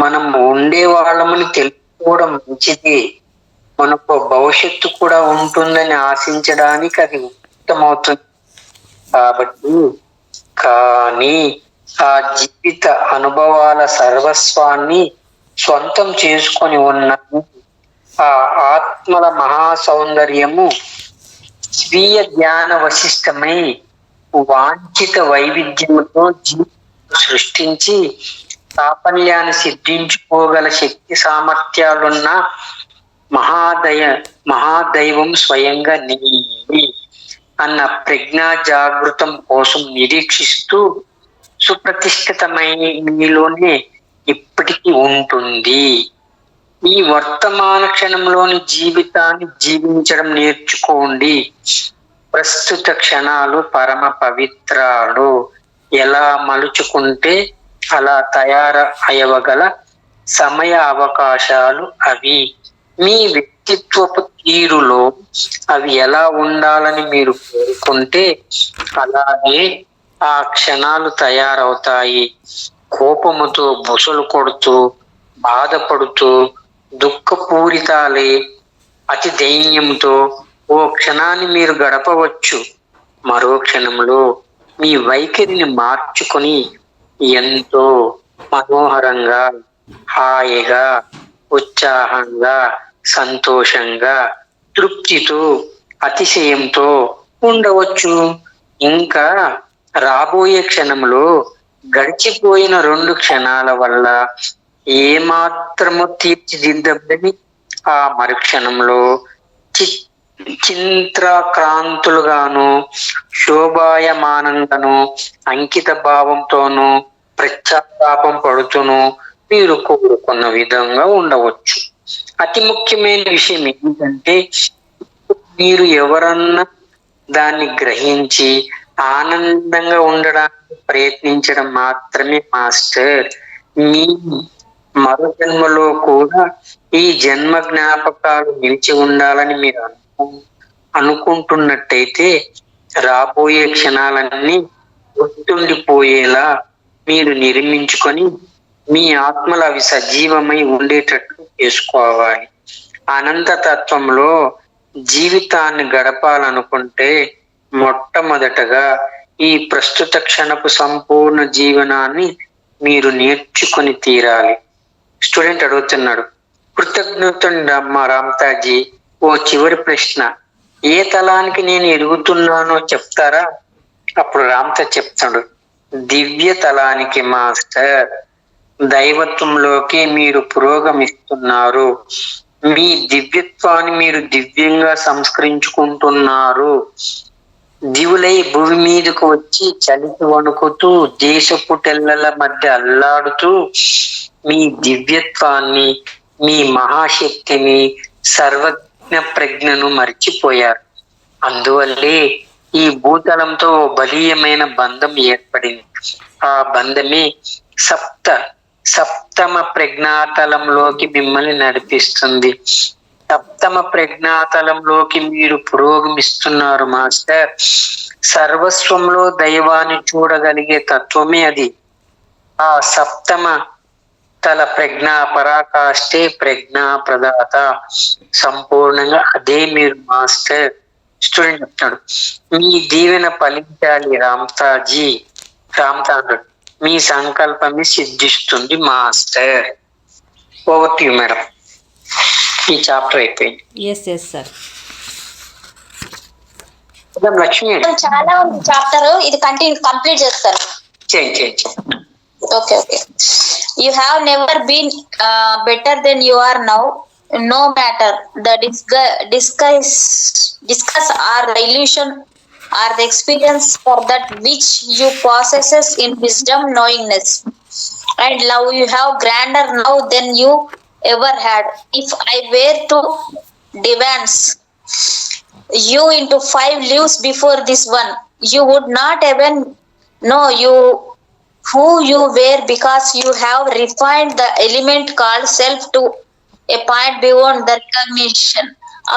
మనం ఉండేవాళ్ళమని తెలుసుకోవడం మంచిది. మనకు భవిష్యత్తు కూడా ఉంటుందని ఆశించడానికి అది ఉత్తమవుతుంది. కాబట్టి కానీ ఆ జీవిత అనుభవాల సర్వస్వాన్ని స్వంతం చేసుకొని ఉన్న ఆ ఆత్మల మహా సౌందర్యము స్వీయ జ్ఞాన వశిష్టమై వాంఛిత వైవిధ్యముతో జీవితం సృష్టించి సాఫల్యాన్ని సిద్ధించుకోగల శక్తి సామర్థ్యాలున్న మహాదైవం స్వయంగా నీవే అన్న ప్రజ్ఞా జాగృతం కోసం నిరీక్షిస్తూ సుప్రతిష్ఠితమైన మీలోనే ఇప్పటికీ ఉంటుంది. ఈ వర్తమాన క్షణంలోని జీవితాన్ని జీవించడం నేర్చుకోండి. ప్రస్తుత క్షణాలు పరమ పవిత్రాలు. ఎలా మలుచుకుంటే అలా తయారయ్యవగల సమయ అవకాశాలు అవి. మీ వ్యక్తిత్వపు తీరులో అవి ఎలా ఉండాలని మీరు కోరుకుంటే అలాగే ఆ క్షణాలు తయారవుతాయి. కోపముతో బుసలు కొడుతూ, బాధపడుతూ, దుఃఖపూరితాలే అతి దైన్యంతో ఓ క్షణాన్ని మీరు గడపవచ్చు. మరో క్షణంలో మీ వైఖరిని మార్చుకొని ఎంతో మనోహరంగా, హాయిగా, ఉత్సాహంగా, సంతోషంగా, తృప్తితో, అతిశయంతో ఉండవచ్చు. ఇంకా రాబోయే క్షణంలో గడిచిపోయిన 2 క్షణాల వల్ల ఏమాత్రము తీర్చిదిద్దబడి ఆ మరుక్షణంలో చింత్రాక్రాంతులుగాను, శోభాయమానంగాను, అంకిత భావంతోనూ, పశ్చాత్తాపం పడుతూను మీరు కోరుకున్న విధంగా ఉండవచ్చు. అతి ముఖ్యమైన విషయం ఏంటంటే మీరు ఎవరన్నా దాన్ని గ్రహించి ఆనందంగా ఉండడానికి ప్రయత్నించడం మాత్రమే మాస్టర్. మీ మరో జన్మలో కూడా ఈ జన్మ జ్ఞాపకాలు నిలిచి ఉండాలని మీరు అనుకుంటున్నట్టయితే రాబోయే క్షణాలన్నీ గుర్తుండిపోయేలా మీరు నిర్మించుకొని మీ ఆత్మలు అవి సజీవమై ఉండేటట్లు చేసుకోవాలి. అనంతతత్వంలో జీవితాన్ని గడపాలనుకుంటే మొట్టమొదటగా ఈ ప్రస్తుత క్షణపు సంపూర్ణ జీవనాన్ని మీరు నేర్చుకొని తీరాలి. స్టూడెంట్ అడుగుతున్నాడు, కృతజ్ఞతుడమ్మా రామ్తాజీ, ఓ చివరి ప్రశ్న, ఏ తలానికి నేను ఎదుగుతున్నానో చెప్తారా? అప్పుడు రామ్తా చెప్తాడు, దివ్య తలానికి మాస్టర్. దైవత్వంలోకి మీరు పురోగమిస్తున్నారు. మీ దివ్యత్వాన్ని మీరు దివ్యంగా సంస్కరించుకుంటున్నారు. దివులై భూమి మీదకు వచ్చి చలికి వణుకుతూ దేశపు తెల్లల మధ్య అల్లాడుతూ మీ దివ్యత్వాన్ని, మీ మహాశక్తిని, సర్వజ్ఞ ప్రజ్ఞను మర్చిపోయారు. అందువల్లే ఈ భూతలంతో బలీయమైన బంధం ఏర్పడింది. ఆ బంధమే సప్తమ ప్రజ్ఞాతలంలోకి మిమ్మల్ని నడిపిస్తుంది. సప్తమ ప్రజ్ఞాతలంలోకి మీరు పురోగమిస్తున్నారు మాస్టర్. సర్వస్వంలో దైవాన్ని చూడగలిగే తత్వమే అది. ఆ సప్తమ తల ప్రజ్ఞా పరాకాష్ఠే ప్రజ్ఞా ప్రదాత. సంపూర్ణంగా అదే మీరు మాస్టర్. స్టూడెంట్ చెప్తాడు, మీ దీవెన ఫలించాలి రామ్తాజీ. రామ్తా అన్నాడు, మీ సంకల్పమే సిద్ధిస్తుంది master. Over to you madam. ఈ చాప్టర్ అయిపోయింది. Yes sir. లక్ష్మి చాలా ఉంది చాప్టర్, ఇది కంప్లీట్ చేస్తాను. చేయండి. Okay. You have never been better than you are now. No matter the discuss or the illusion or the experience for that which you possesses in wisdom, knowingness, and love, you have grander now than you ever had. If I were to advance you into 5 lives before this one, you would not even know who you were, because you have refined the element called self to a point beyond the recognition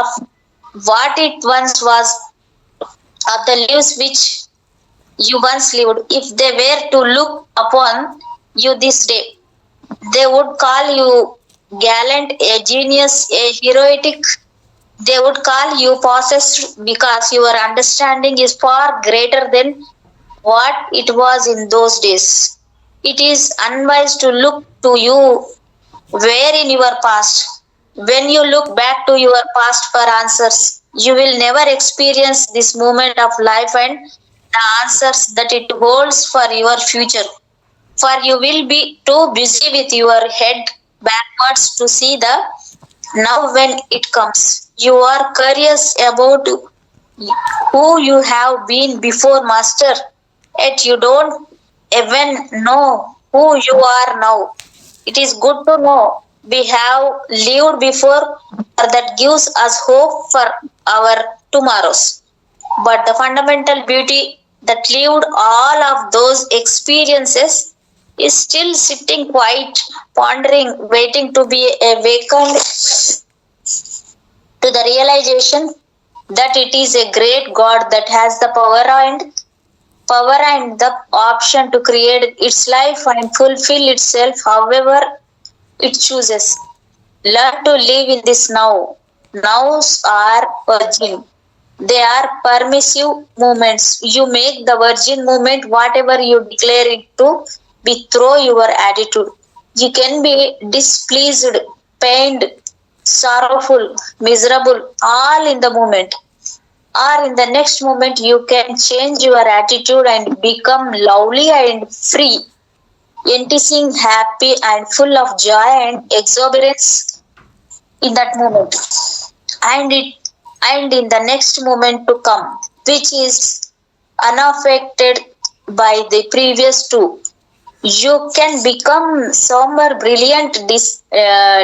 of what it once was, of the lives which you once lived. If they were to look upon you this day, they would call you gallant, a genius, a heroic. They would call you possessed, because your understanding is far greater than what it was in those days. It is unwise to look to you where in your past. When you look back to your past for answers, you will never experience this moment of life and the answers that it holds for your future. For you will be too busy with your head backwards to see the now when it comes. You are curious about who you have been before, master, yet you don't even know who you are now. It is good to know we have lived before, for that gives us hope for our tomorrows. But the fundamental beauty that lived all of those experiences is still sitting quiet, pondering, waiting to be awakened to the realization that it is a great God that has the power and the option to create its life and fulfill itself however it chooses. Learn to live in this now. Nows are virgin. They are permissive movements. You make the virgin movement whatever you declare it to be through your attitude. You can be displeased, pained, sorrowful, miserable, all in the moment. Or in the next moment, you can change your attitude and become lovely and free, enticing, happy, and full of joy and exuberance in that moment. And in the next moment to come, which is unaffected by the previous two. You can become somber, brilliant,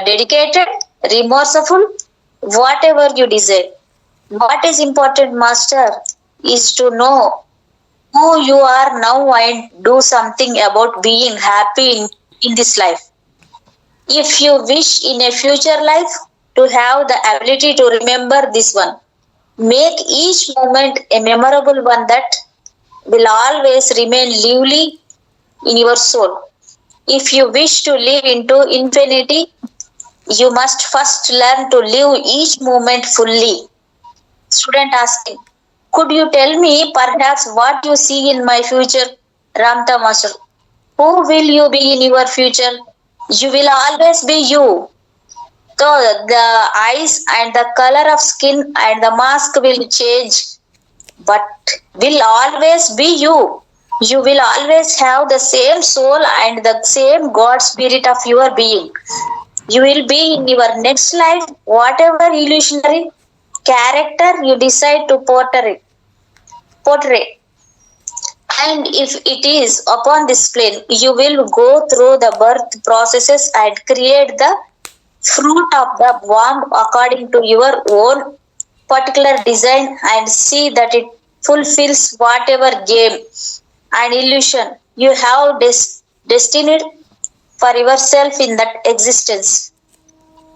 dedicated, remorseful, whatever you desire. What is important, master, is to know who you are now and do something about being happy in this life. If you wish in a future life to have the ability to remember this one, make each moment a memorable one that will always remain lively in your soul. If you wish to live into infinity, you must first learn to live each moment fully. Student asking, could you tell me perhaps what you see in my future? Ramta Master, who will you be in your future? You will always be you. So the eyes and the color of skin and the mask will change, but will always be you. You will always have the same soul and the same God spirit of your being. You will be in your next life whatever illusionary character you decide to portray. And if it is upon this plane, you will go through the birth processes and create the fruit of the womb according to your own particular design and see that it fulfills whatever game and illusion you have destined for yourself in that existence.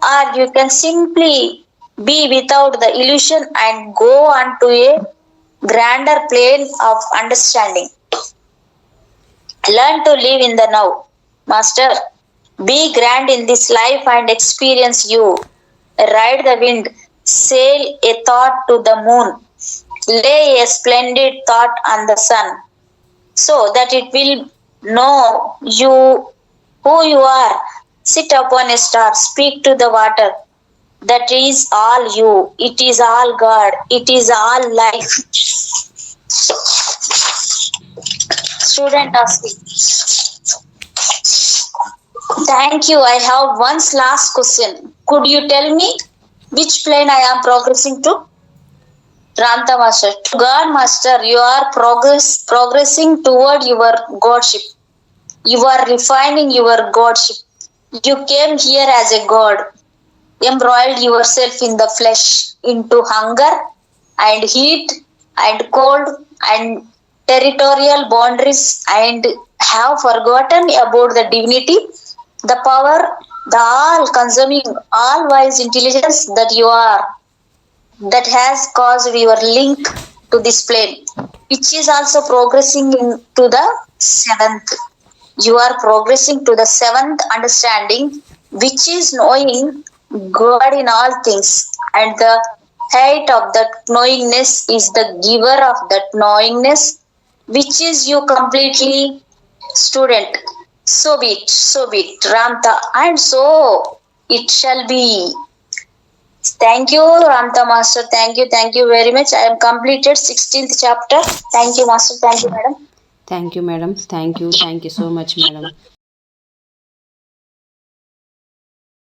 Or you can simply be without the illusion and go on to a grander plane of understanding. Learn to live in the now. Master, be grand in this life and experience you. Ride the wind, sail a thought to the moon, lay a splendid thought on the sun, so that it will know you who you are. Sit upon a star, speak to the water. That is all you. It is all God. It is all life. Student asking, thank you. I have one last question. Could you tell me which plane I am progressing to? Ranta Master, to God Master, you are progressing toward your Godship. You are refining your Godship. You came here as a God, embroiled yourself in the flesh into hunger and heat and cold and territorial boundaries and have forgotten about the divinity, the power, the all consuming, all wise intelligence that you are, that has caused your link to this plane, which is also progressing into the seventh. You are progressing to the seventh understanding, which is knowing God in all things, and the height of that knowingness is the giver of that knowingness, which is you completely. Student, so be it, Ramta, and so it shall be. Thank you, Ramta Master. Thank you very much. I am completed 16th chapter. Thank you, Master. Thank you, Madam. Thank you madam. Thank you so much madam.